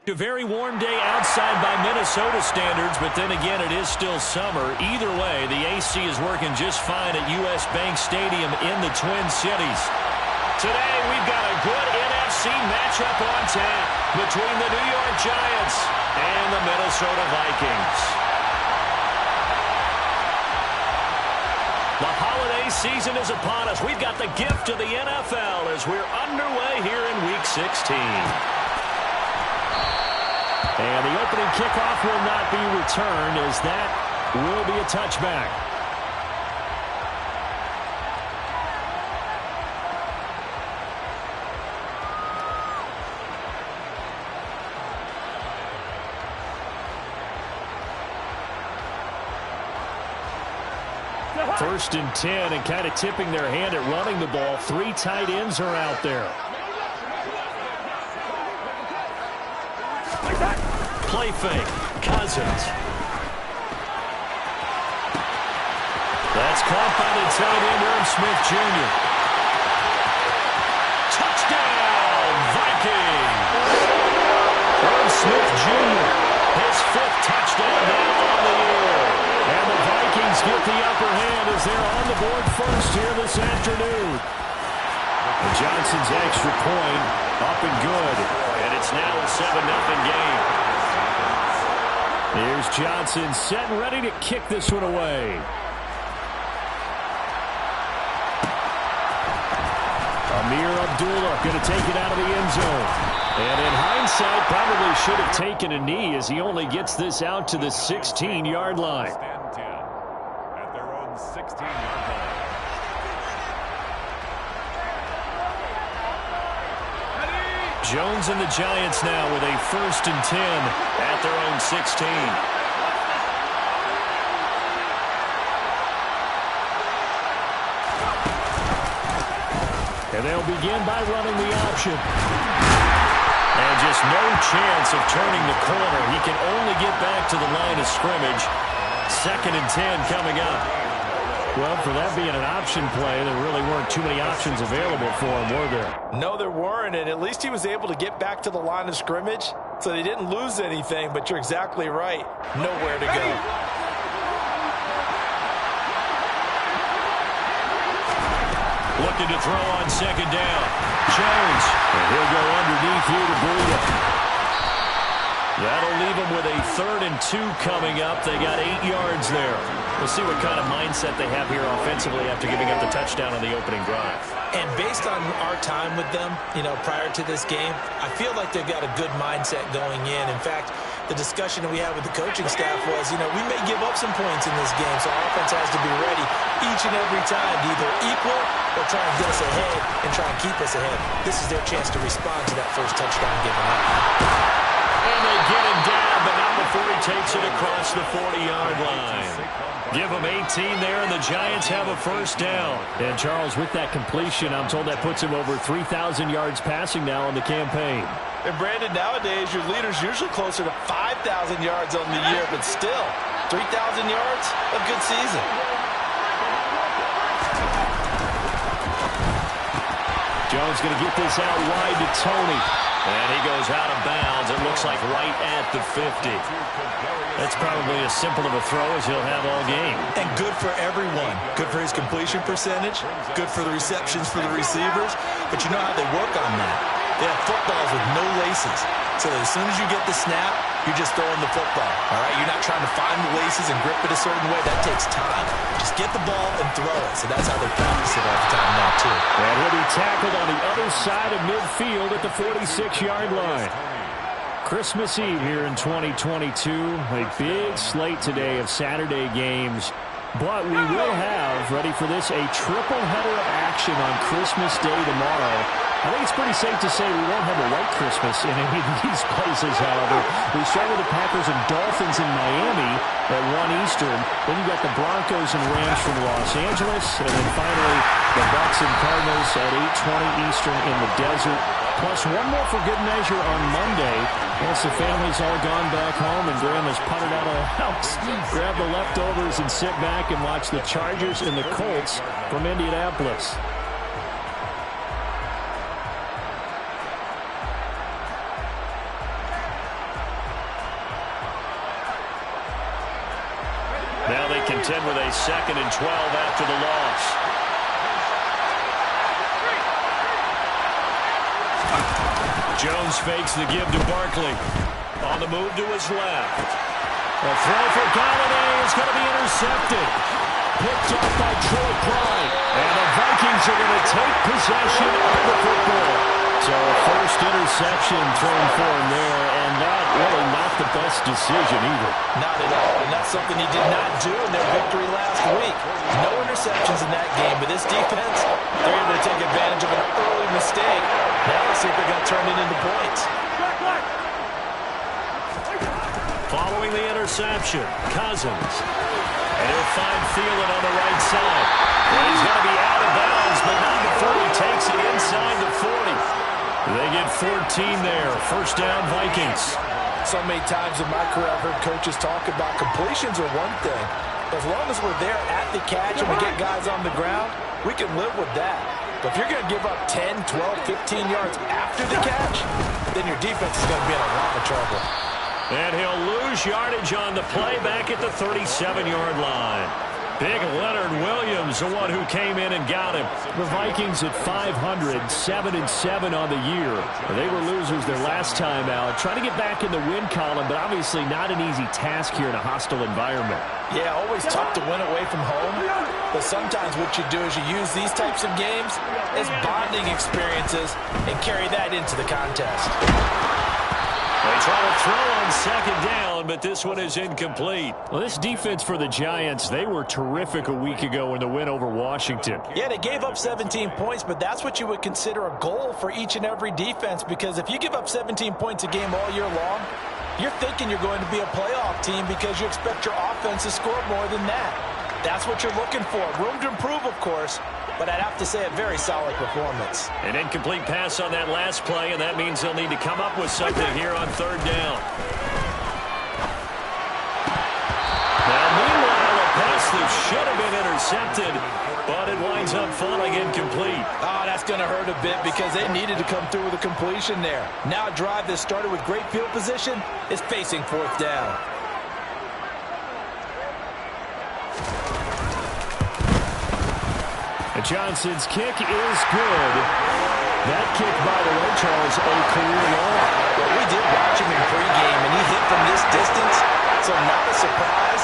A very warm day outside by Minnesota standards, but then again, it is still summer. Either way, the AC is working just fine at U.S. Bank Stadium in the Twin Cities. Today, we've got a good NFC matchup on tap between the New York Giants and the Minnesota Vikings. The holiday season is upon us. We've got the gift of the NFL as we're underway here in Week 16. And the opening kickoff will not be returned, as that will be a touchback. First and 10, and kind of tipping their hand at running the ball. 3 tight ends are out there. Play fake. Cousins. That's caught by the tight end, Irv Smith Jr. Touchdown, Vikings! Irv Smith Jr., his 5th touchdown now on the year. And the Vikings get the upper hand as they're on the board first here this afternoon. And Johnson's extra point up and good. And it's now a 7-0 game. Here's Johnson set and ready to kick this one away. Amir Abdullah going to take it out of the end zone. And in hindsight, probably should have taken a knee as he only gets this out to the 16-yard line. At their own 16-yard line. Jones and the Giants now with a 1st and 10 at their own 16. And they'll begin by running the option. And just no chance of turning the corner. He can only get back to the line of scrimmage. 2nd and 10 coming up. Well, for that being an option play, there really weren't too many options available for him, were there? No, there weren't, and at least he was able to get back to the line of scrimmage, so they didn't lose anything, but you're exactly right. Nowhere to go. Looking to throw on 2nd down. Jones. And he'll go underneath here to Breida. That'll leave them with a 3rd and 2 coming up. They got 8 yards there. We'll see what kind of mindset they have here offensively after giving up the touchdown on the opening drive. And based on our time with them, prior to this game, I feel like they've got a good mindset going in. In fact, the discussion that we had with the coaching staff was, we may give up some points in this game, so our offense has to be ready each and every time to either equal or try and get us ahead and try and keep us ahead. This is their chance to respond to that first touchdown given up. And they get him down, but not before he takes it across the 40-yard line. Give them 18 there, and the Giants have a 1st down. And, Charles, with that completion, I'm told that puts him over 3,000 yards passing now in the campaign. And, Brandon, nowadays your leader's usually closer to 5,000 yards on the year, but still, 3,000 yards, a good season. Jones going to get this out wide to Tony. And he goes out of bounds. It looks like right at the 50. That's probably as simple of a throw as he'll have all game. And good for everyone. Good for his completion percentage. Good for the receptions for the receivers. But you know how they work on that. They have footballs with no laces. So as soon as you get the snap, you're just throwing the football. All right? You're not trying to find the laces and grip it a certain way. That takes time. Just get the ball and throw it. So that's how they practice it all the time now, too. And he'll be tackled on the other side of midfield at the 46-yard line. Christmas Eve here in 2022. A big slate today of Saturday games. But we will have, ready for this, a triple header of action on Christmas Day tomorrow. I think it's pretty safe to say we won't have a white Christmas in any of these places, however. We start with the Packers and Dolphins in Miami at 1 Eastern. Then you got the Broncos and Rams from Los Angeles. And then finally, the Bucs and Cardinals at 8:20 Eastern in the desert. Plus one more for good measure on Monday. Once the family's all gone back home and Grandma's putted out of the house, grab the leftovers and sit back and watch the Chargers and the Colts from Indianapolis. content with a 2nd and 12 after the loss. Jones fakes the give to Barkley. On the move to his left. A throw for Galladay is going to be intercepted. Picked up by Troy Pride. And the Vikings are going to take possession of the football. So a first interception thrown for him there, and that really not the best decision either. Not at all, and that's something he did not do in their victory last week. No interceptions in that game, but this defense, they're able to take advantage of an early mistake. Now let's see if they're going to turn it into points. Following the interception, Cousins. And he'll find Thielen on the right side. And he's going to be out of bounds, but not before he takes it inside the 40. They get 14 there. First down, Vikings. So many times in my career I've heard coaches talk about completions are one thing. As long as we're there at the catch and we get guys on the ground, we can live with that. But if you're going to give up 10, 12, 15 yards after the catch, then your defense is going to be in a lot of trouble. And he'll lose yardage on the play back at the 37-yard line. Big Leonard Williams, the one who came in and got him. The Vikings at 500, 7-7 on the year. They were losers their last time out. Trying to get back in the win column, but obviously not an easy task here in a hostile environment. Yeah, always tough to win away from home. But sometimes what you do is you use these types of games as bonding experiences and carry that into the contest. They try to throw on 2nd down, but this one is incomplete. Well, this defense for the Giants, they were terrific a week ago in the win over Washington. Yeah, they gave up 17 points, but that's what you would consider a goal for each and every defense, because if you give up 17 points a game all year long, you're thinking you're going to be a playoff team because you expect your offense to score more than that. That's what you're looking for. Room to improve, of course, but I'd have to say a very solid performance. An incomplete pass on that last play, and that means they'll need to come up with something here on 3rd down. Now, meanwhile, a pass that should have been intercepted, but it winds up falling incomplete. Oh, that's going to hurt a bit because they needed to come through with a completion there. Now a drive that started with great field position is facing 4th down. Johnson's kick is good. That kick, by the way, Charles, a career long. Well, we did watch him in pregame, and he hit from this distance, so not a surprise.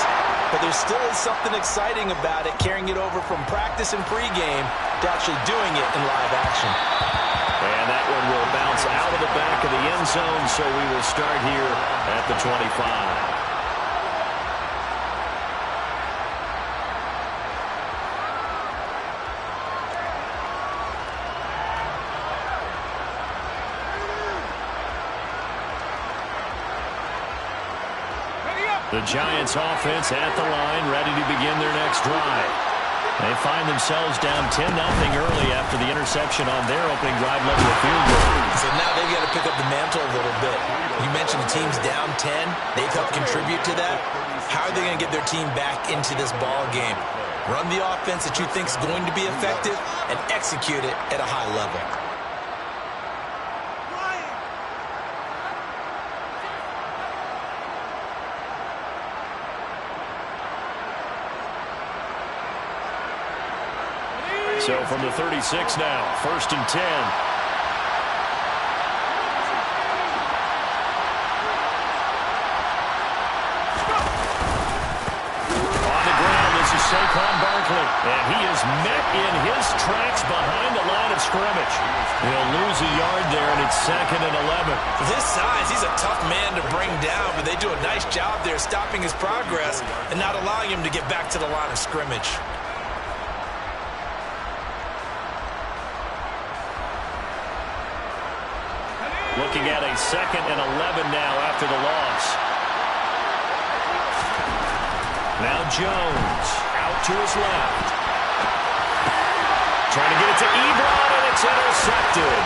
But there still is something exciting about it, carrying it over from practice and pregame to actually doing it in live action. And that one will bounce out of the back of the end zone, so we will start here at the 25. The Giants offense at the line, ready to begin their next drive. They find themselves down 10-0 early after the interception on their opening drive led to a field goal. So now they've got to pick up the mantle a little bit. You mentioned the team's down 10. They've helped contribute to that. How are they going to get their team back into this ball game? Run the offense that you think is going to be effective and execute it at a high level. So from the 36 now, 1st and 10. On the ground, this is Saquon Barkley. And he is met in his tracks behind the line of scrimmage. He'll lose a yard there, and it's 2nd and 11. With his size, he's a tough man to bring down, but they do a nice job there stopping his progress and not allowing him to get back to the line of scrimmage. Looking at a 2nd and 11 now after the loss. Now Jones out to his left. Trying to get it to Ebron, and it's intercepted.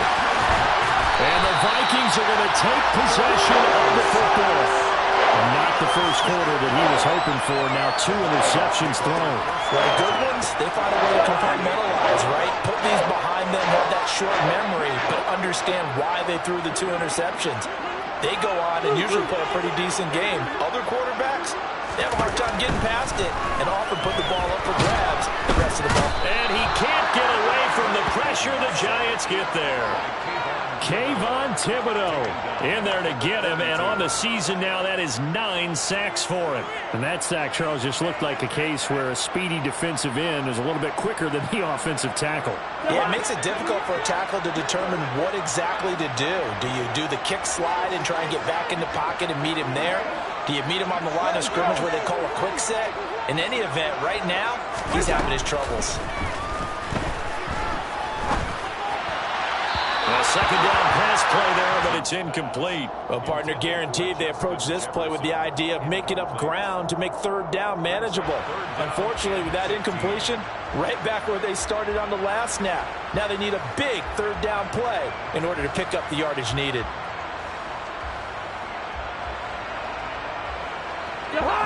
And the Vikings are going to take possession of the football. And not the first quarter that he was hoping for. Now 2 interceptions thrown. Well, the good ones, they find a way to compartmentalize, right? Put these behind them, have that short memory, but understand why they threw the 2 interceptions. They go on and usually play a pretty decent game. Other quarterbacks, They have a hard time getting past it and often put the ball up for grabs the rest of the ball. And he can't get away from the pressure. The Giants get there. Kayvon Thibodeau in there to get him, and on the season now, that is 9 sacks for him. And that sack, Charles, just looked like a case where a speedy defensive end is a little bit quicker than the offensive tackle. Yeah, it makes it difficult for a tackle to determine what exactly to do. Do you do the kick slide and try and get back in the pocket and meet him there? Do you meet him on the line of scrimmage where they call a quick set? In any event, right now, he's having his troubles. A second down pass play there, but it's incomplete. Well, partner, guaranteed they approach this play with the idea of making up ground to make third down manageable. Unfortunately, with that incompletion, right back where they started on the last snap. Now they need a big third down play in order to pick up the yardage needed.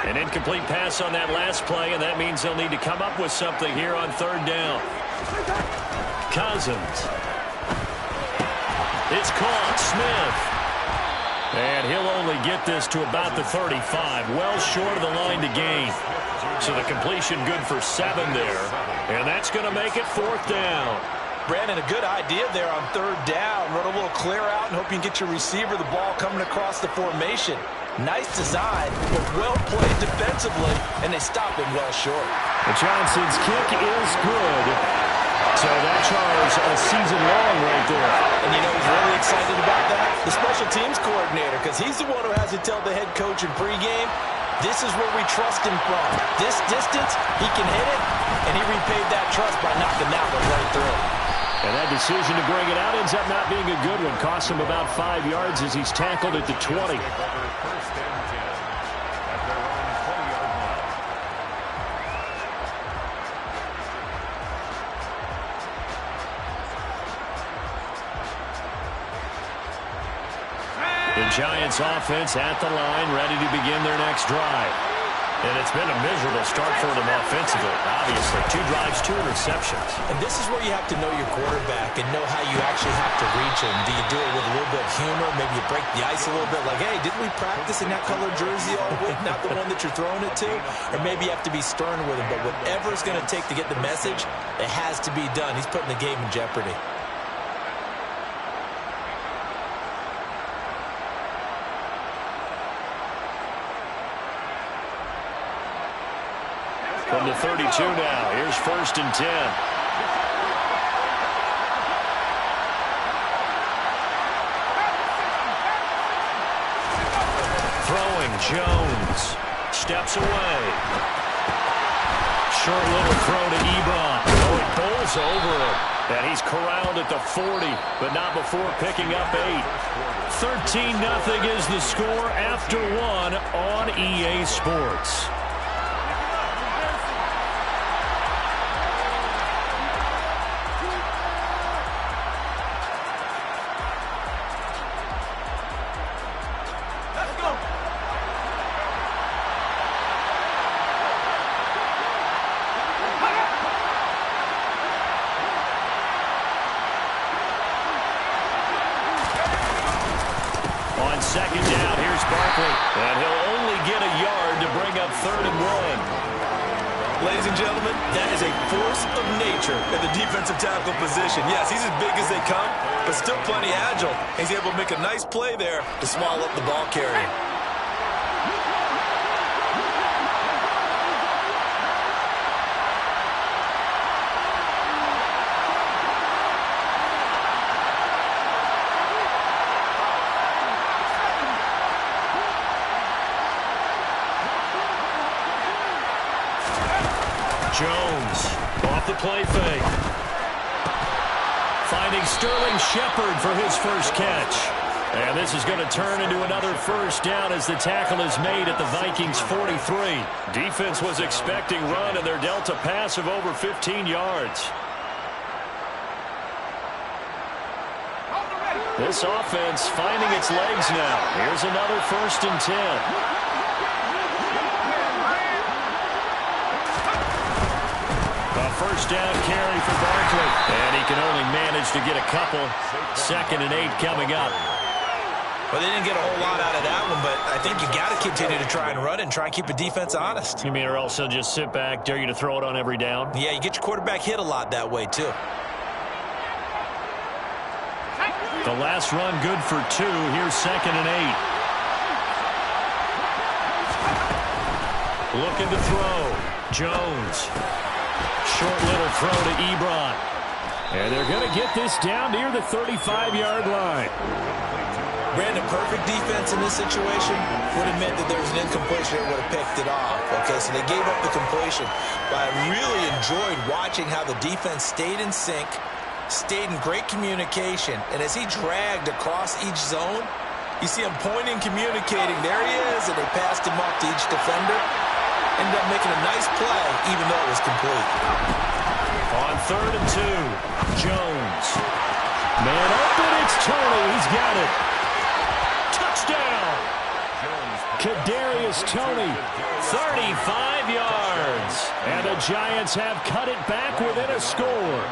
An incomplete pass on that last play, and that means they'll need to come up with something here on third down. Cousins. It's caught. Smith. And he'll only get this to about the 35. Well short of the line to gain. So the completion good for 7 there. And that's going to make it 4th down. Brandon, a good idea there on third down. Run a little clear out and hope you can get your receiver the ball coming across the formation. Nice design, but well played defensively, and they stopped him well short. Johnson's kick is good. So that Charles, a season long right there. And you know who's really excited about that? The special teams coordinator, because he's the one who has to tell the head coach in pregame, this is where we trust him from. This distance, he can hit it, and he repaid that trust by knocking that one right through. And that decision to bring it out ends up not being a good one. Costs him about 5 yards as he's tackled at the 20. The Giants offense at the line, ready to begin their next drive. And it's been a miserable start for them offensively. Obviously, 2 drives, 2 interceptions. And this is where you have to know your quarterback and know how you actually have to reach him. Do you do it with a little bit of humor? Maybe you break the ice a little bit like, hey, didn't we practice in that color jersey all week? Not the one that you're throwing it to? Or maybe you have to be stern with him. But whatever it's going to take to get the message, it has to be done. He's putting the game in jeopardy. From the 32 now, here's 1st and 10. Throwing, Jones. Steps away. Short little throw to Ebron. Oh, it bowls over him. And he's corralled at the 40, but not before picking up 8. 13-0 is the score after 1 on EA Sports. Second down, here's Barkley. And he'll only get a yard to bring up 3rd and 1. Ladies and gentlemen, that is a force of nature in the defensive tackle position. Yes, he's as big as they come, but still plenty agile. He's able to make a nice play there to swallow up the ball carrier. Jones off the play fake. Finding Sterling Shepard for his first catch. And this is going to turn into another 1st down as the tackle is made at the Vikings 43. Defense was expecting run, and they're dealt a pass of over 15 yards. This offense finding its legs now. Here's another 1st and 10. First down carry for Barkley. And he can only manage to get a couple. 2nd and 8 coming up. Well, they didn't get a whole lot out of that one, but I think you got to continue to try and run and try and keep the defense honest. You mean or else they'll just sit back, dare you to throw it on every down? Yeah, you get your quarterback hit a lot that way, too. The last run good for 2. Here's 2nd and 8. Looking to throw. Jones. Short little throw to Ebron. And they're going to get this down near the 35-yard line. Brandon, perfect defense in this situation would have meant that there was an incompletion that would have picked it off. Okay, so they gave up the completion. But I really enjoyed watching how the defense stayed in sync, stayed in great communication, and as he dragged across each zone, you see him pointing, communicating. There he is, and they passed him up to each defender. Ended up making a nice play, even though it was complete. On 3rd and 2, Jones. Man open, it's Tony. He's got it. Touchdown. Kadarius Toney, 35 yards. And the Giants have cut it back within a score.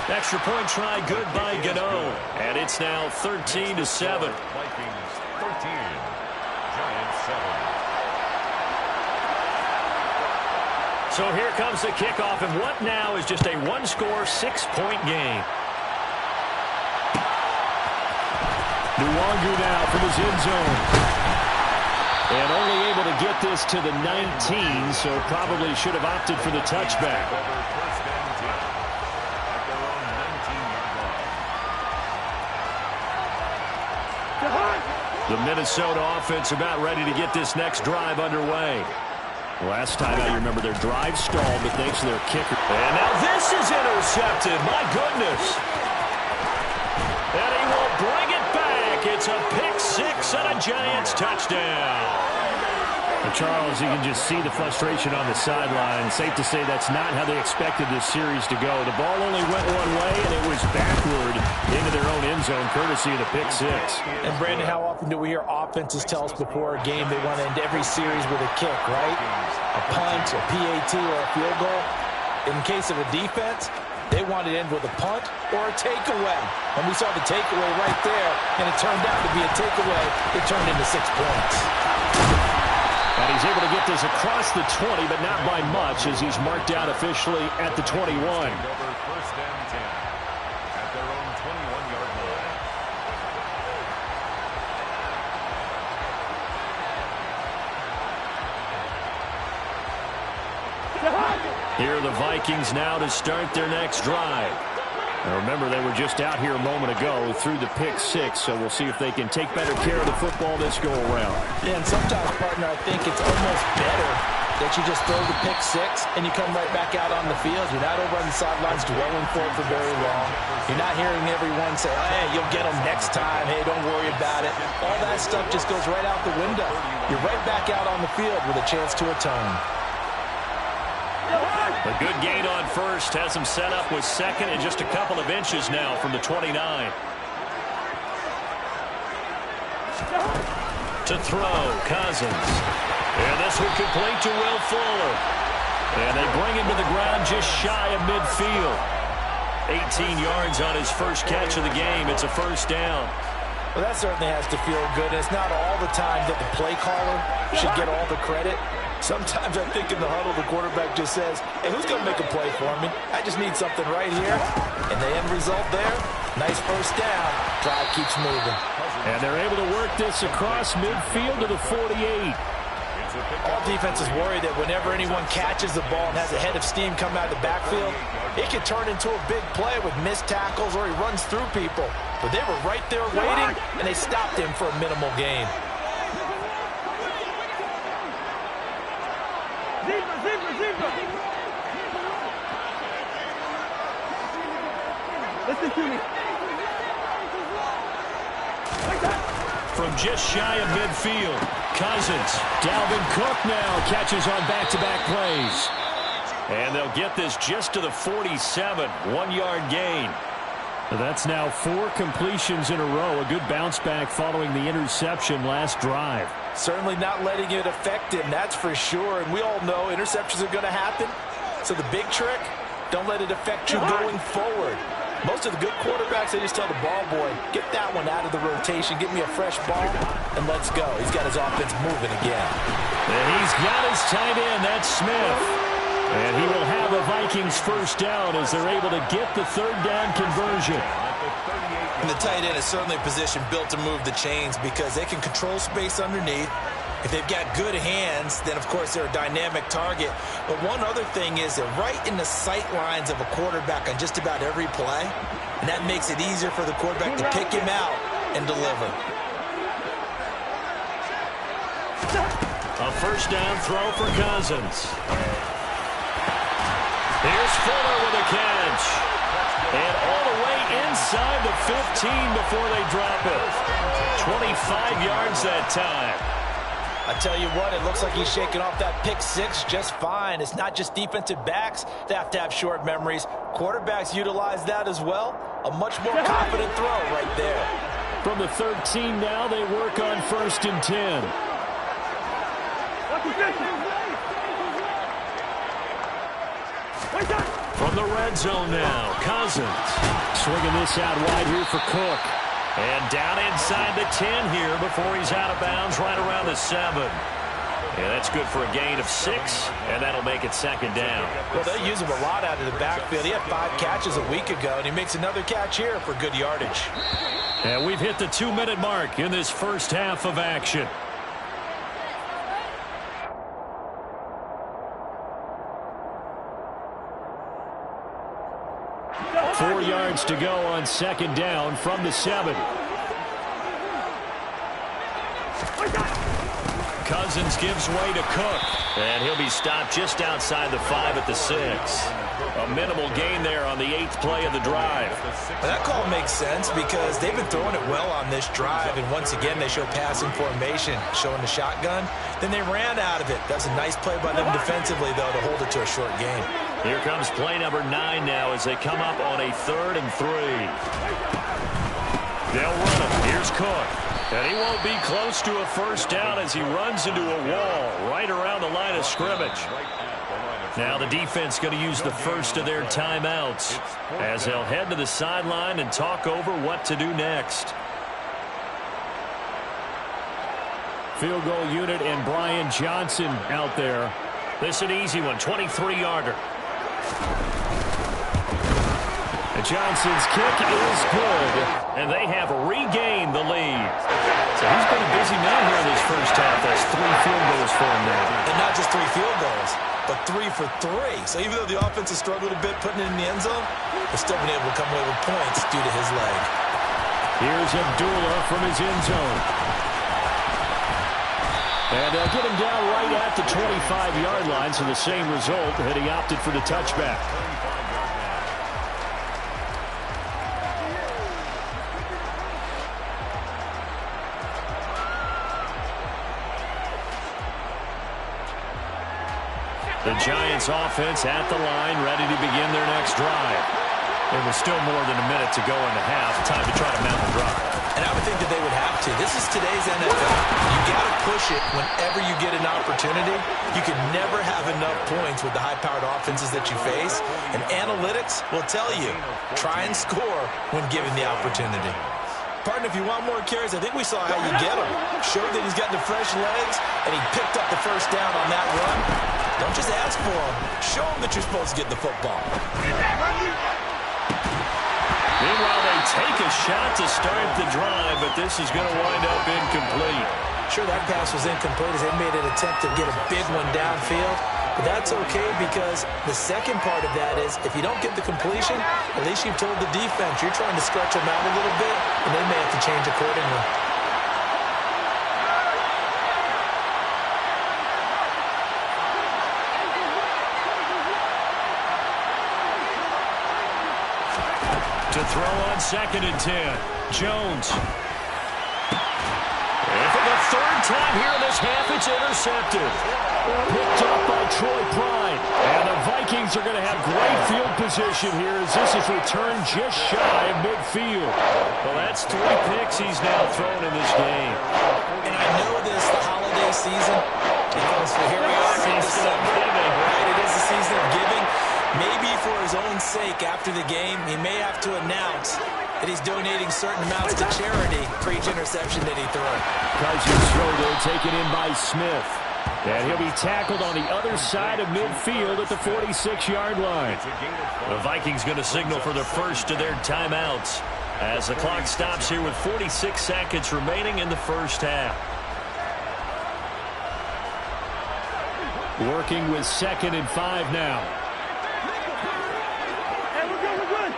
Extra point try good by Gano. And it's now 13-7. Vikings 13, Giants 7. So here comes the kickoff, and what now is just a one-score, 6-point game. Nwangu now from his end zone. And only able to get this to the 19, so probably should have opted for the touchback. The Minnesota offense about ready to get this next drive underway. Last time I remember their drive stalled, but thanks to their kicker. And now this is intercepted. My goodness. And he will bring it back. It's a pick 6 and a Giants touchdown. And Charles, you can just see the frustration on the sideline. Safe to say that's not how they expected this series to go. The ball only went one way, and it was backward into their own end zone, courtesy of the pick 6. And, Brandon, how often do we hear offenses tell us before a game they want to end every series with a kick, right? A punt, a PAT, or a field goal. In case of a defense, they want to end with a punt or a takeaway. And we saw the takeaway right there, and it turned out to be a takeaway. It turned into 6 points. And he's able to get this across the 20, but not by much, as he's marked out officially at the 21. First and 10 at their own 21-yard line. Here are the Vikings now to start their next drive. Now remember, they were just out here a moment ago through the pick 6, so we'll see if they can take better care of the football this go-around. Yeah, and sometimes, partner, I think it's almost better that you just throw the pick 6 and you come right back out on the field. You're not over on the sidelines dwelling for it for very long. You're not hearing everyone say, oh, hey, you'll get them next time. Hey, don't worry about it. All that stuff just goes right out the window. You're right back out on the field with a chance to atone. A good gain on first has him set up with 2nd and just a couple of inches now from the 29. To throw, Cousins. And this one complete to Will Fuller. And they bring him to the ground just shy of midfield. 18 yards on his first catch of the game. It's a first down. Well, that certainly has to feel good. And it's not all the time that the play caller should get all the credit. Sometimes I think in the huddle, the quarterback just says, hey, who's going to make a play for me? I just need something right here. And the end result there, nice first down. Drive keeps moving. And they're able to work this across midfield to the 48. All defenses worry that whenever anyone catches the ball and has a head of steam come out of the backfield, it can turn into a big play with missed tackles or he runs through people. But they were right there waiting, and they stopped him for a minimal gain. Listen to me. From just shy of midfield, Cousins. Dalvin Cook now catches on back-to-back plays. And they'll get this just to the 47, 1-yard gain. That's now 4 completions in a row. A good bounce back following the interception last drive. Certainly not letting it affect him, that's for sure. And we all know interceptions are going to happen. So the big trick, Don't let it affect you going forward. Most of the good quarterbacks, they just tell the ball boy, get that one out of the rotation, give me a fresh ball, and let's go. He's got his offense moving again. And he's got his tight end. That's Smith. And he will have a Vikings first down as they're able to get the third down conversion. And the tight end is certainly a position built to move the chains because they can control space underneath. If they've got good hands, then, of course, they're a dynamic target. But one other thing is they're right in the sight lines of a quarterback on just about every play. And that makes it easier for the quarterback to pick him out and deliver. A first down throw for Cousins. Here's Fuller with a catch. And all the way inside the 15 before they drop it. 25 yards that time. I tell you what, it looks like he's shaking off that pick six just fine. It's not just defensive backs that have to have short memories. Quarterbacks utilize that as well. A much more confident throw right there. From the 13 now, they work on 1st and 10. From the red zone now, Cousins. Swinging this out wide here for Cook. And down inside the 10 here before he's out of bounds right around the 7. Yeah, that's good for a gain of 6, and that'll make it 2nd down. Well, they use him a lot out of the backfield. He had 5 catches a week ago, and he makes another catch here for good yardage. And we've hit the 2-minute mark in this first half of action. Four yards to go on 2nd down from the 7. Cousins gives way to Cook. And he'll be stopped just outside the 5 at the 6. A minimal gain there on the 8th play of the drive. Well, that call makes sense because they've been throwing it well on this drive. And once again, they show passing formation, showing the shotgun. Then they ran out of it. That's a nice play by them defensively, though, to hold it to a short game. Here comes play number 9 now as they come up on a 3rd and 3. They'll run him. Here's Cook. And he won't be close to a first down as he runs into a wall right around the line of scrimmage. Now the defense going to use the first of their timeouts as they'll head to the sideline and talk over what to do next. Field goal unit and Brian Johnson out there. This is an easy one, 23-yarder. Johnson's kick is good, and they have regained the lead. So he's been a busy man here in this first half. That's 3 field goals for him now. And not just 3 field goals, but 3 for 3. So even though the offense has struggled a bit putting it in the end zone, they've still been able to come away with points due to his leg. Here's Abdullah from his end zone. And they'll get him down right at the 25-yard line, so the same result, and he opted for the touchback. The Giants offense at the line, ready to begin their next drive. There was still more than a minute to go in the half. Time to try to mount a drive. And I would think that they would have to. This is today's NFL. You got to push it whenever you get an opportunity. You can never have enough points with the high-powered offenses that you face. And analytics will tell you, try and score when given the opportunity. Partner, if you want more carries, I think we saw how you get them. Showed that he's got the fresh legs, and he picked up the first down on that run. Don't just ask for them. Show them that you're supposed to get the football. Meanwhile, they take a shot to start the drive, but this is going to wind up incomplete. Sure, that pass was incomplete as they made an attempt to get a big one downfield. But that's okay because the second part of that is if you don't get the completion, at least you've told the defense you're trying to stretch them out a little bit, and they may have to change accordingly. To throw on 2nd and 10. Jones. And for the 3rd time here in this half, it's intercepted. Picked up by Troy Pride. And the Vikings are going to have great field position here as this is returned just shy of midfield. Well, that's 3 picks he's now thrown in this game. And I know this, the holiday season, because here we are in December, right? It is the season of giving. Maybe for his own sake, after the game, he may have to announce that he's donating certain amounts to charity for each interception that he throws. Cousins throw there, taken in by Smith. And he'll be tackled on the other side of midfield at the 46-yard line. The Vikings going to signal for the first of their timeouts as the clock stops here with 46 seconds remaining in the first half. Working with 2nd and 5 now. Hey, we're good, we're good.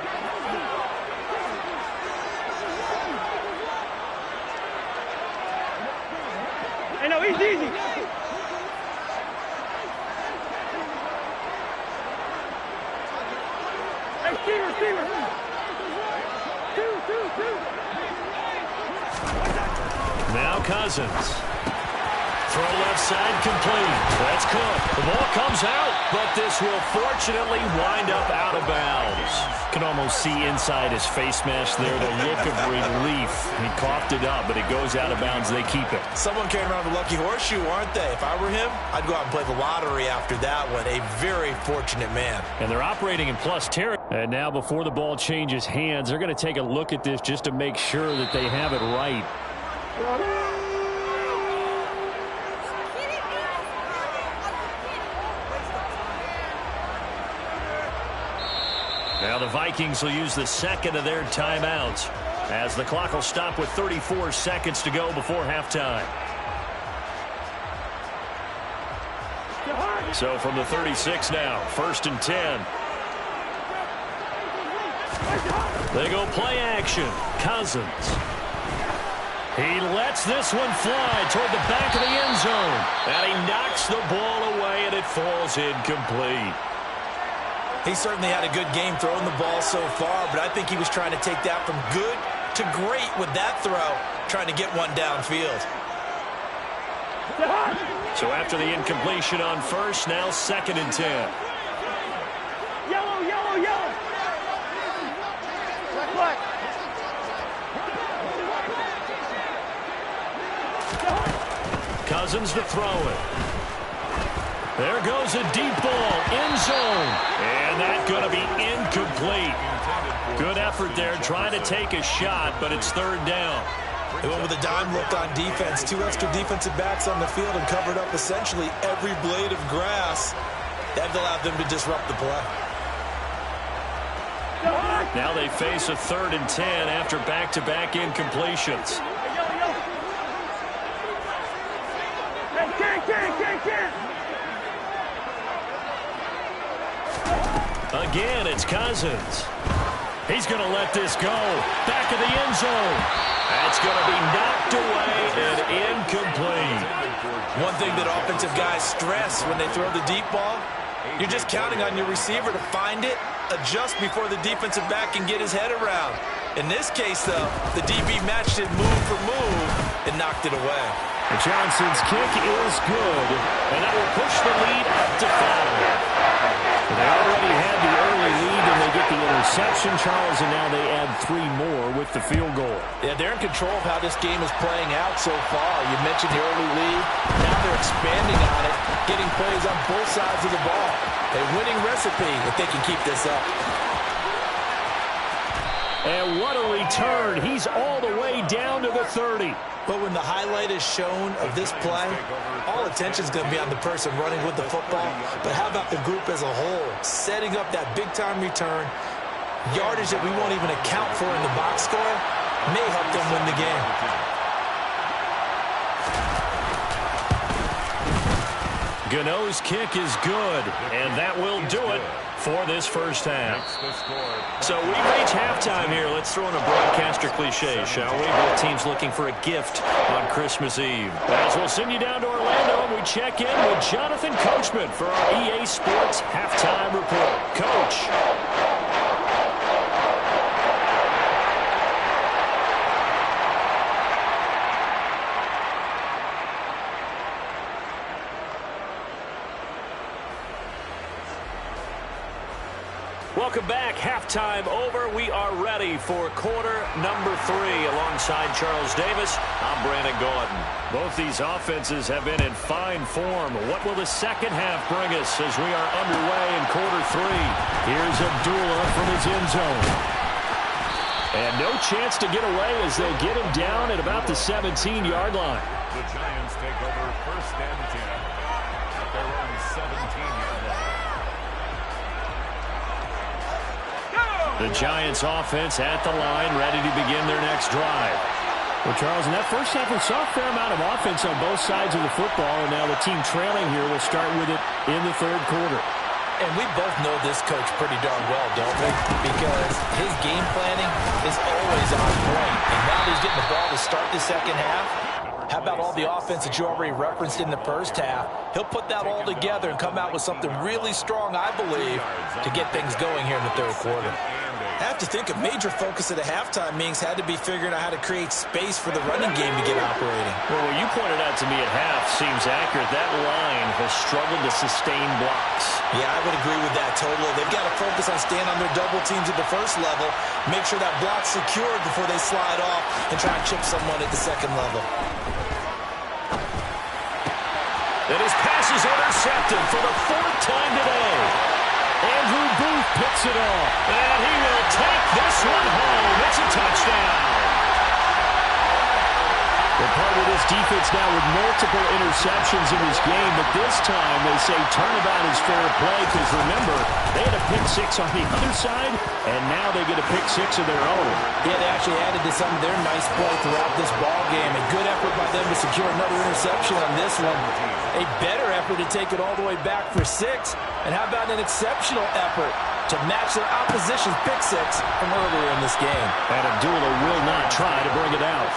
Hey, no, he's easy. Hey, receiver. Two. Now Cousins. Throw left side complete. That's Cook. The ball comes out, but this will fortunately wind up out of bounds. Can almost see inside his face mask there, the look of relief. He coughed it up, but it goes out of bounds. They keep it. Someone came around the lucky horseshoe, aren't they? If I were him, I'd go out and play the lottery after that one. A very fortunate man. And they're operating in plus territory. And now before the ball changes hands, they're going to take a look at this just to make sure that they have it right. Now the Vikings will use the second of their timeouts as the clock will stop with 34 seconds to go before halftime. So from the 36 now, 1st and 10. They go play action. Cousins. He lets this one fly toward the back of the end zone. And he knocks the ball away, and it falls incomplete. He certainly had a good game throwing the ball so far, but I think he was trying to take that from good to great with that throw, trying to get one downfield. So after the incompletion on first, now 2nd and 10. Yellow. Black. Cousins to throw it. There goes a deep ball, end zone. And that's going to be incomplete. Good effort there, trying to take a shot, but it's 3rd down. They went with a dime look on defense. 2 extra defensive backs on the field and covered up essentially every blade of grass. That allowed them to disrupt the play. Now they face a 3rd and 10 after back-to-back incompletions. Again, it's Cousins. He's going to let this go. Back of the end zone. That's going to be knocked away and incomplete. One thing that offensive guys stress when they throw the deep ball, you're just counting on your receiver to find it, adjust before the defensive back can get his head around. In this case, though, the DB matched it move for move and knocked it away. Johnson's kick is good, and that will push the lead up to 5. They already had the early lead, and they get the interception, Charles, and now they add 3 more with the field goal. Yeah, they're in control of how this game is playing out so far. You mentioned the early lead. Now they're expanding on it, getting plays on both sides of the ball. A winning recipe if they can keep this up. And what a return. He's all the way down to the 30. But when the highlight is shown of this play, all attention is going to be on the person running with the football. But how about the group as a whole? Setting up that big-time return, yardage that we won't even account for in the box score, may help them win the game. Gano's kick is good, and that will do it for this first half. So we reach halftime here. Let's throw in a broadcaster cliche, shall we? Both teams looking for a gift on Christmas Eve. As we'll send you down to Orlando, and we check in with Jonathan Coachman for our EA Sports Halftime Report. Coach. Welcome back. Halftime over. We are ready for quarter number 3. Alongside Charles Davis, I'm Brandon Gordon. Both these offenses have been in fine form. What will the second half bring us as we are underway in quarter 3? Here's Abdullah from his end zone. And no chance to get away as they get him down at about the 17-yard line. The Giants take over first and 10 at their own 17-yard line. The Giants offense at the line, ready to begin their next drive. Well, Charles, in that first half, we saw a fair amount of offense on both sides of the football, and now the team trailing here will start with it in the third quarter. And we both know this coach pretty darn well, don't we? Because his game planning is always on point. And now he's getting the ball to start the second half. How about all the offense that you already referenced in the first half? He'll put that all together and come out with something really strong, I believe, to get things going here in the third quarter. I have to think a major focus of the halftime meetings had to be figuring out how to create space for the running game to get operating. Well, what you pointed out to me at half seems accurate. That line has struggled to sustain blocks. Yeah, I would agree with that totally. They've got to focus on staying on their double teams at the first level, make sure that block's secured before they slide off and try and chip someone at the second level. And his pass is intercepted for the 4th time today. Andrew Booth picks it off. And he will take this one home. It's a touchdown. They're part of this defense now with multiple interceptions in this game, but this time they say turnabout is fair play because, remember, they had a pick 6 on the other side, and now they get a pick 6 of their own. Yeah, they actually added to some of their nice play throughout this ball game. A good effort by them to secure another interception on this one. A better effort to take it all the way back for 6. And how about an exceptional effort to match their opposition's pick 6 from earlier in this game? And Abdullah will not try to bring it out.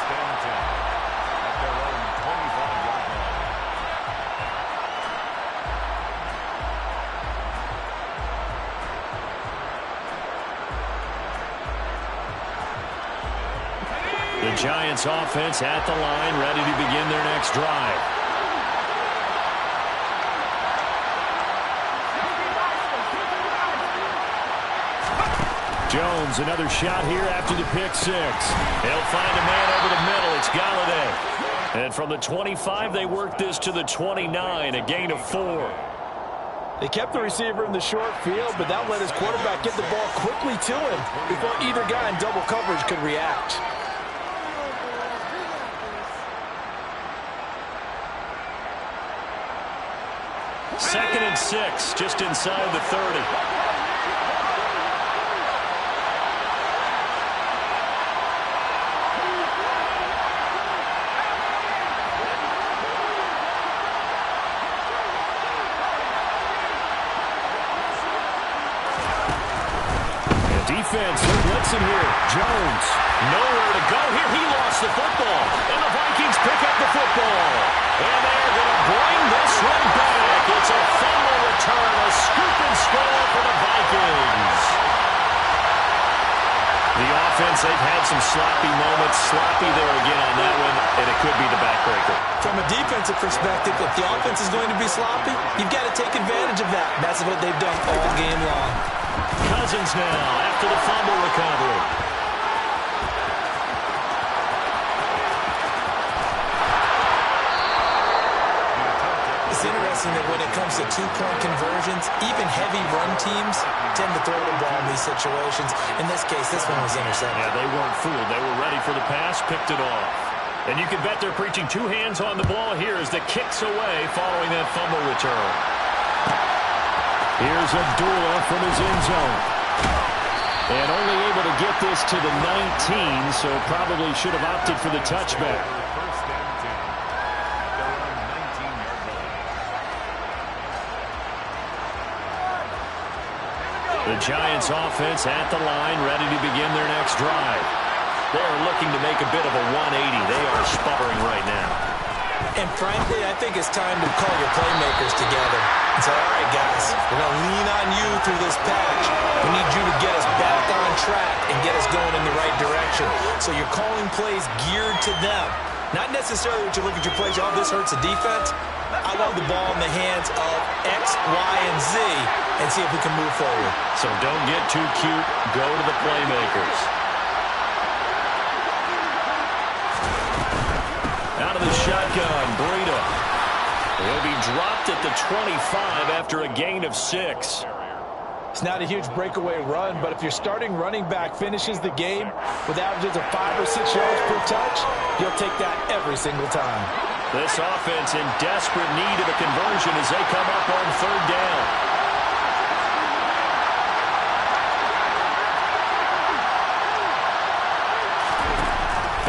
The Giants offense at the line, ready to begin their next drive. Jones, another shot here after the pick 6. They'll find a man over the middle. It's Galladay. And from the 25, they work this to the 29, a gain of 4. They kept the receiver in the short field, but that let his quarterback get the ball quickly to him before either guy in double coverage could react. Second and 6, just inside the 30. Defense, they're blitzing here. Jones. Nowhere to go here. He lost the football. And the Vikings pick up the football. And they're going to bring this one back. It's a fumble return. A scoop and score for the Vikings. The offense, they've had some sloppy moments. Sloppy there again on that one. And it could be the backbreaker. From a defensive perspective, if the offense is going to be sloppy, you've got to take advantage of that. That's what they've done all game long. Cousins now after the fumble recovery. It's interesting that when it comes to two-point conversions, even heavy run teams tend to throw the ball in these situations. In this case, this one was intercepted. Yeah, they weren't fooled. They were ready for the pass, picked it off. And you can bet they're preaching 2 hands on the ball here as the kick's away following that fumble return. Here's Abdullah from his end zone. And only able to get this to the 19, so probably should have opted for the touchback. First and 10 at their own 19-yard line. The Giants offense at the line, ready to begin their next drive. They are looking to make a bit of a 180. They are sputtering right now. And frankly, I think it's time to call your playmakers together and say, all right, guys, we're going to lean on you through this patch. We need you to get us back on track and get us going in the right direction. So you're calling plays geared to them. Not necessarily that you look at your plays, oh, this hurts the defense. I want the ball in the hands of X, Y, and Z and see if we can move forward. So don't get too cute. Go to the playmakers. Out of the shotgun. Breida. He'll be dropped at the 25 after a gain of 6. It's not a huge breakaway run, but if your starting running back finishes the game with averages of 5 or 6 yards per touch, you'll take that every single time. This offense in desperate need of a conversion as they come up on 3rd down.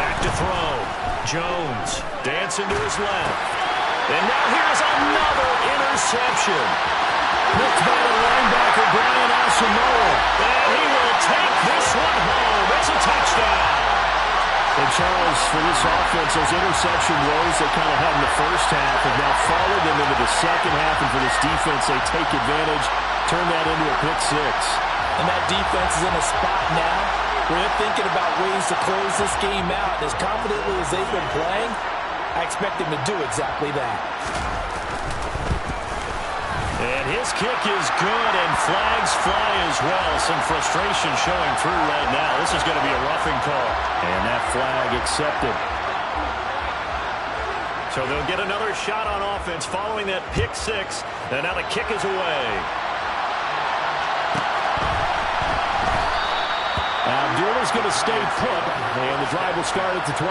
Back to throw. Jones dancing to his left. And now here's another interception. Picked by the linebacker, Brian Asamoah. And he will take this one home. It's a touchdown. And Charles, for this offense, those interception woes they kind of had in the first half have now followed them into the second half. And for this defense, they take advantage, turn that into a pick 6. And that defense is in a spot now where they're thinking about ways to close this game out. As confidently as they've been playing, I expect them to do exactly that. And his kick is good, and flags fly as well. Some frustration showing through right now. This is going to be a roughing call. And that flag accepted. So they'll get another shot on offense following that pick 6. And now the kick is away. Abdullah's going to stay put, and the drive will start at the 25.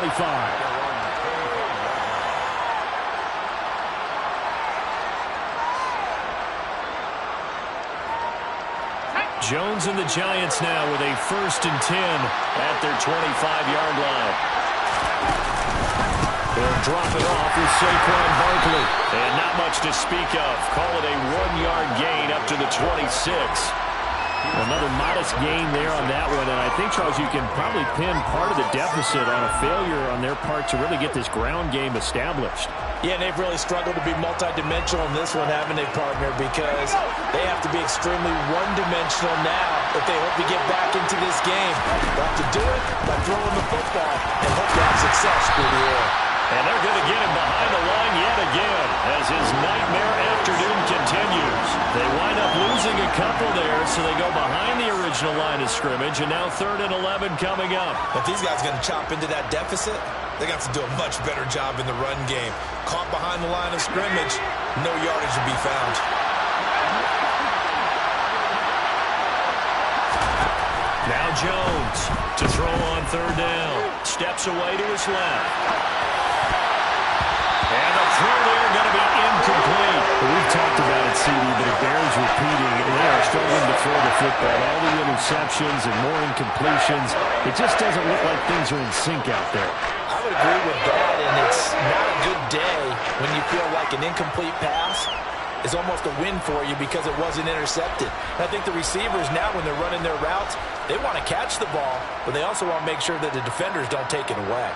Jones and the Giants now with a 1st and 10 at their 25-yard line. They'll drop it off with Saquon Barkley. And not much to speak of. Call it a 1-yard gain up to the 26. Another modest gain there on that one, and I think, Charles, you can probably pin part of the deficit on a failure on their part to really get this ground game established. Yeah, and they've really struggled to be multidimensional in this one, haven't they, partner? Because they have to be extremely one-dimensional now if they hope to get back into this game. They'll have to do it by throwing the football and hope to have success through the air. And they're going to get him behind the line yet again as his nightmare afternoon continues. They wind up losing a couple there, so they go behind the original line of scrimmage, and now 3rd and 11 coming up. If these guys are going to chop into that deficit, they got to do a much better job in the run game. Caught behind the line of scrimmage, no yardage to be found. Now Jones to throw on 3rd down. Steps away to his left. And the throw there going to be incomplete. We've talked about it, CD, but it bears repeating. They are struggling to throw the football. All the interceptions and more incompletions. It just doesn't look like things are in sync out there. I would agree with that, and it's not a good day when you feel like an incomplete pass is almost a win for you because it wasn't intercepted. And I think the receivers now, when they're running their routes, they want to catch the ball, but they also want to make sure that the defenders don't take it away.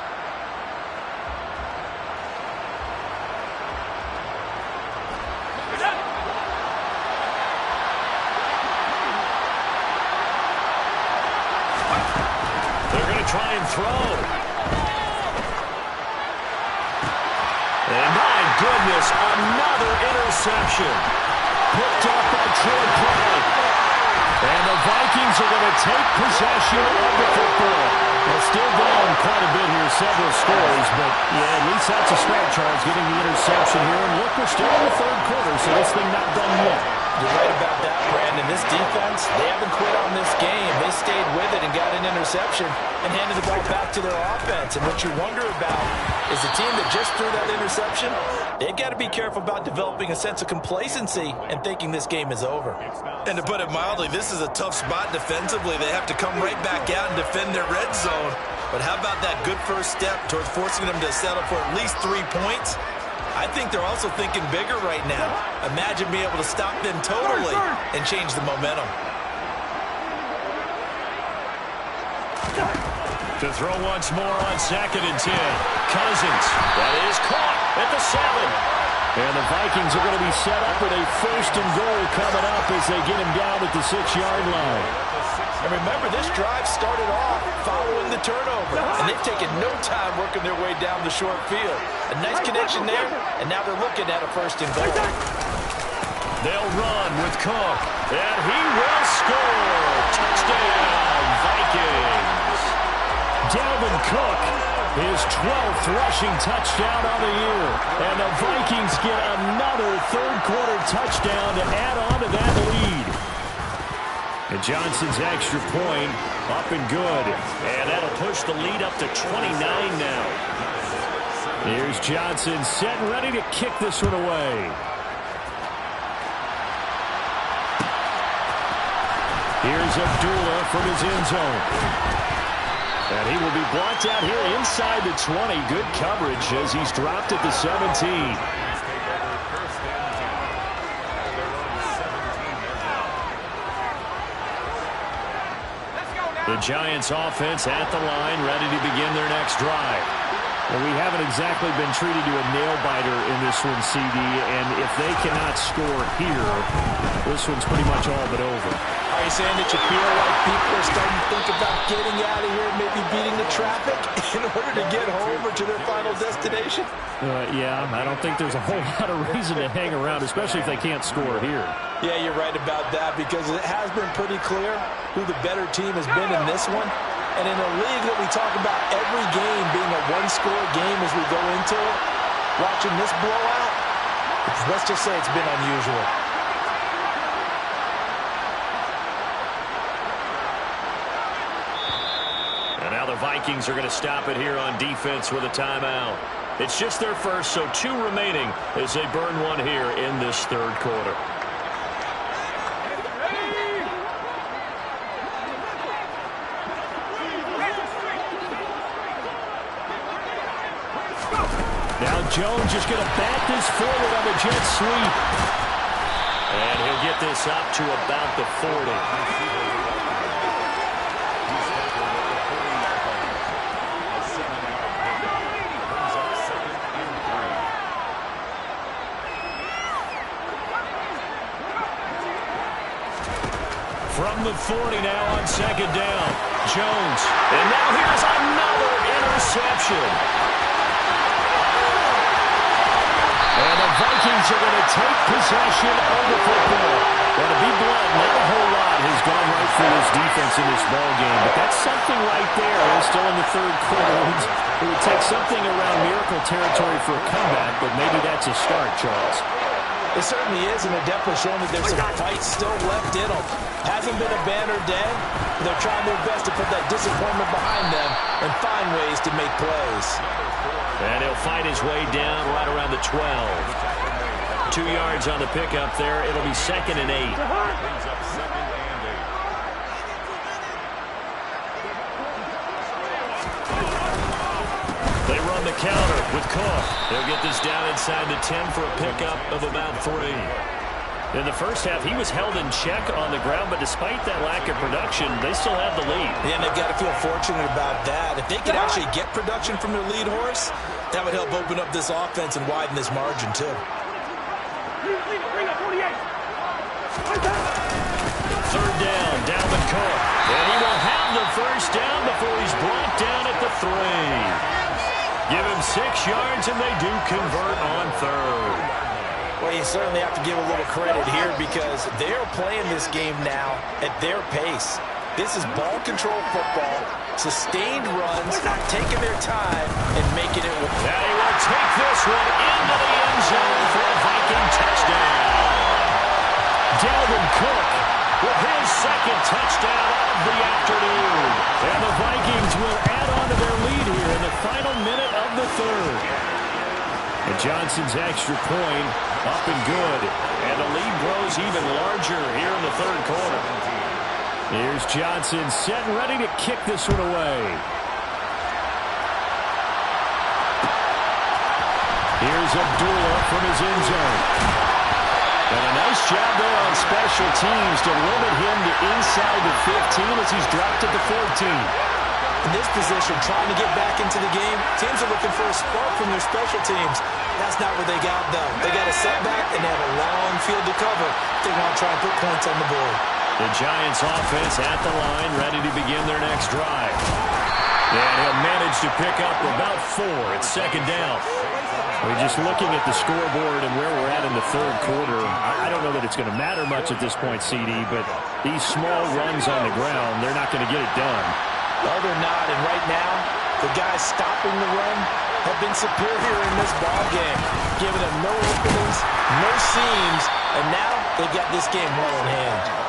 Try and throw. And my goodness, another interception. Picked up by Troy Pride. And the Vikings are going to take possession of the football. They're still down quite a bit here, several scores, but yeah, at least that's a start, Charles, getting the interception here. And look, we're still in the 3rd quarter, so this thing not done yet. You're right about that, Brandon. This defense, they haven't quit on this game. They stayed with it and got an interception and handed the ball back to their offense. And what you wonder about is the team that just threw that interception, they've got to be careful about developing a sense of complacency and thinking this game is over. And to put it mildly, this is a tough spot defensively. They have to come right back out and defend their red zone. But how about that good first step towards forcing them to settle for at least 3 points? I think they're also thinking bigger right now. Imagine being able to stop them totally and change the momentum. To throw once more on 2nd and 10. Cousins. That is caught at the 7. And the Vikings are going to be set up with a 1st and goal coming up as they get him down at the 6-yard line. And remember, this drive started off following the turnover. And they've taken no time working their way down the short field. A nice connection there, and now they're looking at a 1st and goal. They'll run with Cook, and he will score. Touchdown, Vikings. Dalvin Cook his 12th rushing touchdown on the year. And the Vikings get another third-quarter touchdown to add on to that lead. And Johnson's extra point up and good. And that'll push the lead up to 29 now. Here's Johnson set and ready to kick this one away. Here's Abdullah from his end zone. And he will be blocked out here inside the 20. Good coverage as he's dropped at the 17. The Giants offense at the line, ready to begin their next drive. Well, we haven't exactly been treated to a nail-biter in this one, CD, and if they cannot score here, this one's pretty much all but over. Are you saying that you feel like people are starting to think about getting out of here, maybe beating the traffic in order to get home or to their final destination? Yeah, I don't think there's a whole lot of reason to hang around, especially if they can't score here. Yeah, you're right about that because it has been pretty clear who the better team has been in this one. And in a league that we talk about every game being a one-score game as we go into it, watching this blowout, let's just say it's been unusual. And now the Vikings are going to stop it here on defense with a timeout. It's just their first, so 2 remaining as they burn one here in this third quarter. Now Jones is going to bat this forward on the jet sweep. And he'll get this up to about the 40. From the 40 now on second down. Jones. And now here's another interception. And the Vikings are going to take possession of the football. Well, to be blunt, not a whole lot has gone right for this defense in this ballgame, but that's something right there. We're still in the third quarter. It would take something around miracle territory for a comeback, but maybe that's a start, Charles. It certainly is, and they're definitely showing that there's some fight still left in them. Hasn't been a banner day. They're trying their best to put that disappointment behind them and find ways to make plays. And he'll fight his way down right around the 12. 2 yards on the pickup there. It'll be 2nd and 8. They run the counter with Cook. They'll get this down inside the 10 for a pickup of about 3. In the first half, he was held in check on the ground, but despite that lack of production, they still have the lead. Yeah, and they've got to feel fortunate about that. If they could actually get production from their lead horse, that would help open up this offense and widen this margin, too. Third down, Dalvin Cook. And he will have the first down before he's brought down at the 3. Give him 6 yards, and they do convert on third. Well, you certainly have to give a little credit here because they're playing this game now at their pace. This is ball control football, sustained runs, taking their time, and making it work. Now he will take this one into the end zone for a Viking touchdown. Dalvin Cook with his 2nd touchdown of the afternoon. And the Vikings will add on to their lead here in the final minute of the third. And Johnson's extra point up and good. And the lead grows even larger here in the third quarter. Here's Johnson set and ready to kick this one away. Here's Abdullah from his end zone. And a nice job there on special teams to limit him to inside the 15 as he's dropped at the 14. In this position, trying to get back into the game, teams are looking for a spark from their special teams. That's not what they got, though. They got a setback, and they have a long field to cover if they want to try and put points on the board. The Giants offense at the line, ready to begin their next drive. And he'll manage to pick up about 4. It's 2nd down. We're just looking at the scoreboard and where we're at in the third quarter. I don't know that it's going to matter much at this point, CD, but these small runs on the ground, they're not going to get it done. No, they're not, and right now, The guys stopping the run have been superior in this ball game, giving them no openings, no seams, and now they've got this game well in hand.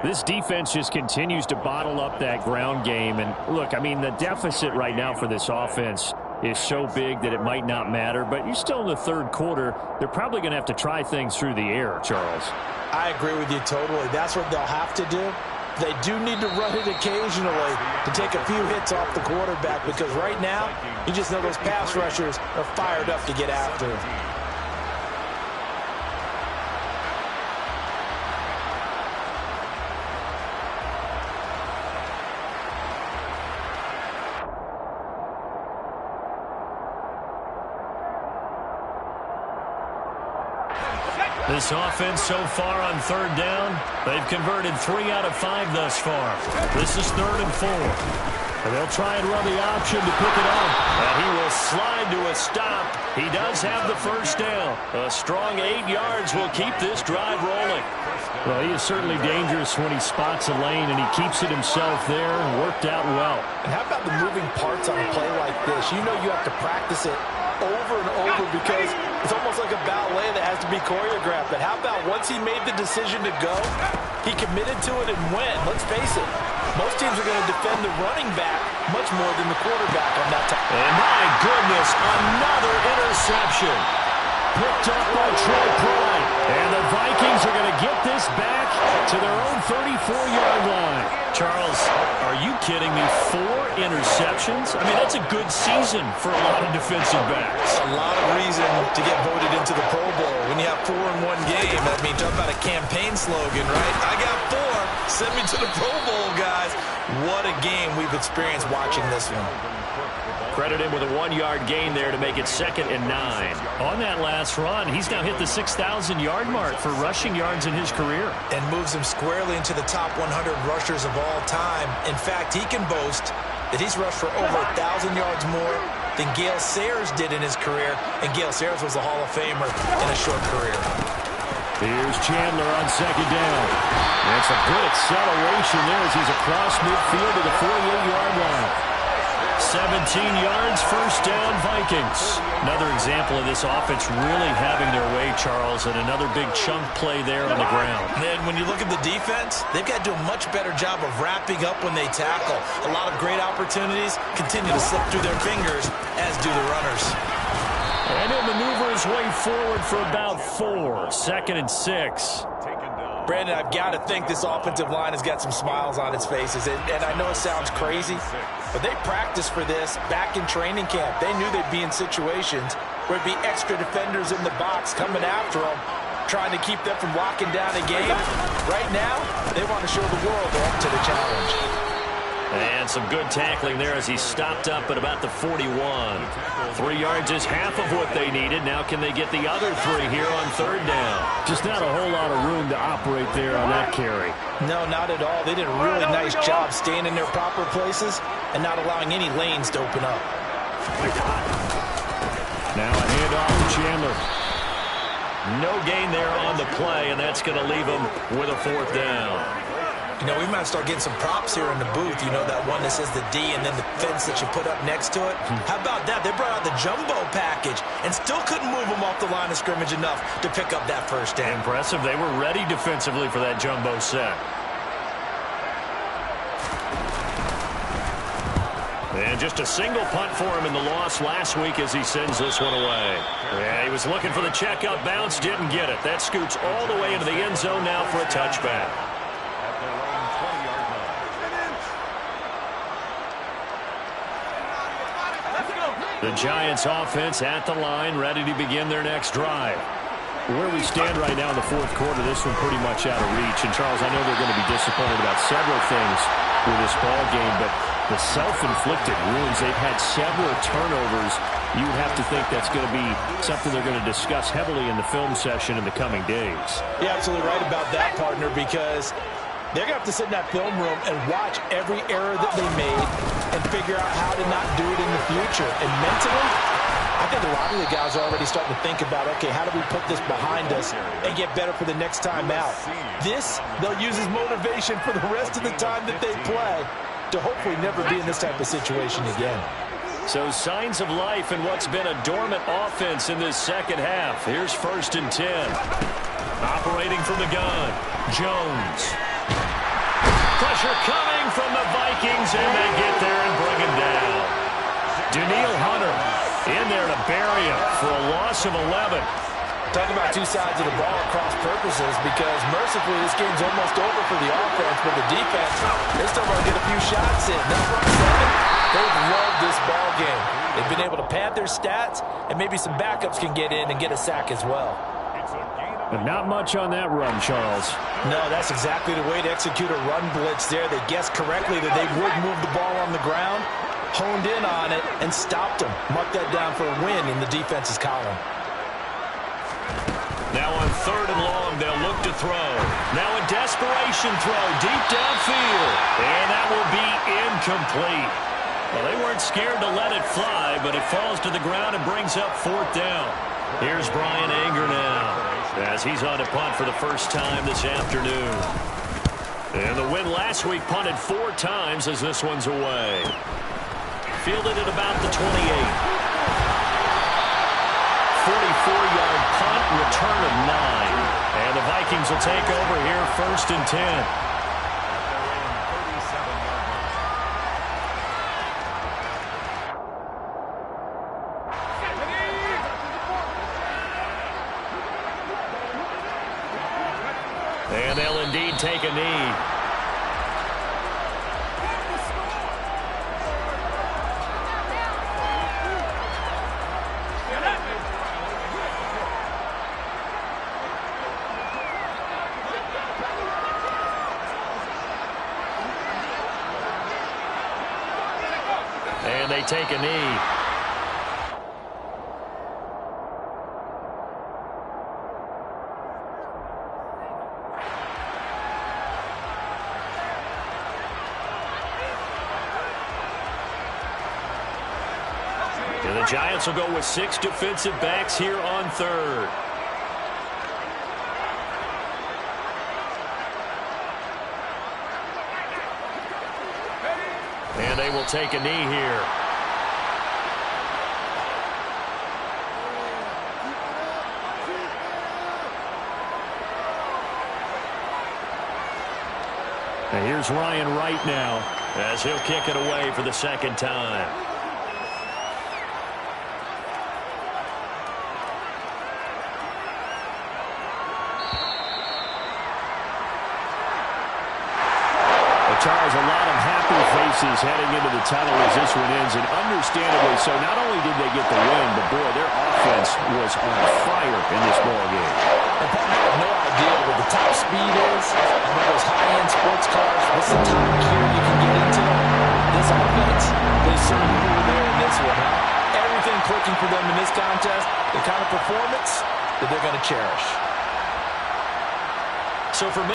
This defense just continues to bottle up that ground game. And look, I mean, the deficit right now for this offense is so big that it might not matter. But you're still in the third quarter. They're probably going to have to try things through the air, Charles. I agree with you totally. That's what they'll have to do. They do need to run it occasionally to take a few hits off the quarterback, because right now, you just know those pass rushers are fired up to get after him. This offense so far on third down, they've converted 3 out of 5 thus far. This is 3rd and 4. And they'll try and run the option to pick it up. And he will slide to a stop. He does have the first down. A strong 8 yards will keep this drive rolling. Well, he is certainly dangerous when he spots a lane, and he keeps it himself there and worked out well. And how about the moving parts on a play like this? You know you have to practice it over and over, because it's almost like a ballet that has to be choreographed. But how about once he made the decision to go, he committed to it and went. Let's face it, most teams are going to defend the running back much more than the quarterback on that time. And my goodness, another interception. Picked up by Troy Pride. And the Vikings are going to get this back to their own 34-yard line. Charles, are you kidding me? 4 interceptions? I mean, that's a good season for a lot of defensive backs. A lot of reason to get voted into the Pro Bowl. When you have 4 in one game, I mean, talk about a campaign slogan, right? I got 4. Send me to the Pro Bowl, guys. What a game we've experienced watching this one. Credit him with a 1-yard gain there to make it 2nd and 9. On that last run, he's now hit the 6,000-yard mark for rushing yards in his career. And moves him squarely into the top 100 rushers of all time. In fact, he can boast that he's rushed for over 1,000 yards more than Gale Sayers did in his career. And Gale Sayers was a Hall of Famer in a short career. Here's Chandler on 2nd down. That's a good acceleration there as he's across midfield to the 48-yard line. 17 yards, first down, Vikings. Another example of this offense really having their way, Charles, and another big chunk play there on the ground. And when you look at the defense, they've got to do a much better job of wrapping up when they tackle. A lot of great opportunities continue to slip through their fingers, as do the runners. And he'll maneuver his way forward for about 4, 2nd and 6. Brandon, I've got to think this offensive line has got some smiles on its faces. And I know it sounds crazy, but they practiced for this back in training camp. They knew they'd be in situations where it'd be extra defenders in the box coming after them, trying to keep them from locking down a game. Right now, they want to show the world they're up to the challenge. And some good tackling there as he stopped up at about the 41. 3 yards is half of what they needed. Now can they get the other 3 here on 3rd down? Just not a whole lot of room to operate there on that carry. No, not at all. They did a really nice job staying in their proper places and not allowing any lanes to open up. Now a handoff to Chandler. No gain there on the play, and that's going to leave him with a 4th down. You know, we might start getting some props here in the booth. You know, that one that says the D and then the fence that you put up next to it. How about that? They brought out the jumbo package and still couldn't move them off the line of scrimmage enough to pick up that first down. Impressive. They were ready defensively for that jumbo set. And just a single punt for him in the loss last week as he sends this one away. Yeah, he was looking for the checkup bounce, didn't get it. That scoots all the way into the end zone now for a touchback. The Giants offense at the line, ready to begin their next drive. Where we stand right now in the 4th quarter, this one pretty much out of reach. And, Charles, I know they're going to be disappointed about several things with this ball game, but the self-inflicted wounds, they've had several turnovers. You would have to think that's going to be something they're going to discuss heavily in the film session in the coming days. You're absolutely right about that, partner, because they're going to have to sit in that film room and watch every error that they made and figure out how to not do it in the future. And mentally, I think a lot of the guys are already starting to think about, okay, how do we put this behind us and get better for the next time out? This, they'll use as motivation for the rest of the time that they play. to hopefully never be in this type of situation again. So signs of life in what's been a dormant offense in this second half. Here's 1st and 10. Operating from the gun, Jones. Pressure coming from the Vikings, and they get there and bring him down. Danielle Hunter in there to bury him for a loss of 11. Talk about two sides of the ball at cross purposes, because mercifully this game's almost over for the offense, but the defense, they're still going to get a few shots in. That front seven, they've loved this ball game. They've been able to pad their stats, and maybe some backups can get in and get a sack as well. But not much on that run, Charles. No, that's exactly the way to execute a run blitz there. They guessed correctly that they would move the ball on the ground, honed in on it, and stopped them. Mark that down for a win in the defense's column. Now on 3rd and long, they'll look to throw. Now a desperation throw deep downfield. And that will be incomplete. Well, they weren't scared to let it fly, but it falls to the ground and brings up 4th down. Here's Brian Anger now, as he's on to punt for the first time this afternoon. And the win last week punted 4 times as this one's away. Fielded at about the 28. 44-yard punt, return of 9. And the Vikings will take over here 1st and 10. And they'll indeed take a knee. And they take a knee. And the Giants will go with 6 defensive backs here on 3rd. And they will take a knee here. And here's Ryan Wright now, as he'll kick it away for the 2nd time. Charles, a lot of happy faces heading into the tunnel as this one ends, and understandably so. Not only did they get the win, but boy, their offense was on fire in this ball game. And Paul, I have no idea what the top speed is. I know those high-end sports cars. What's the top gear you can get into? This offense, they certainly were there in this one, huh? Everything clicking for them in this contest, the kind of performance that they're going to cherish. So for me,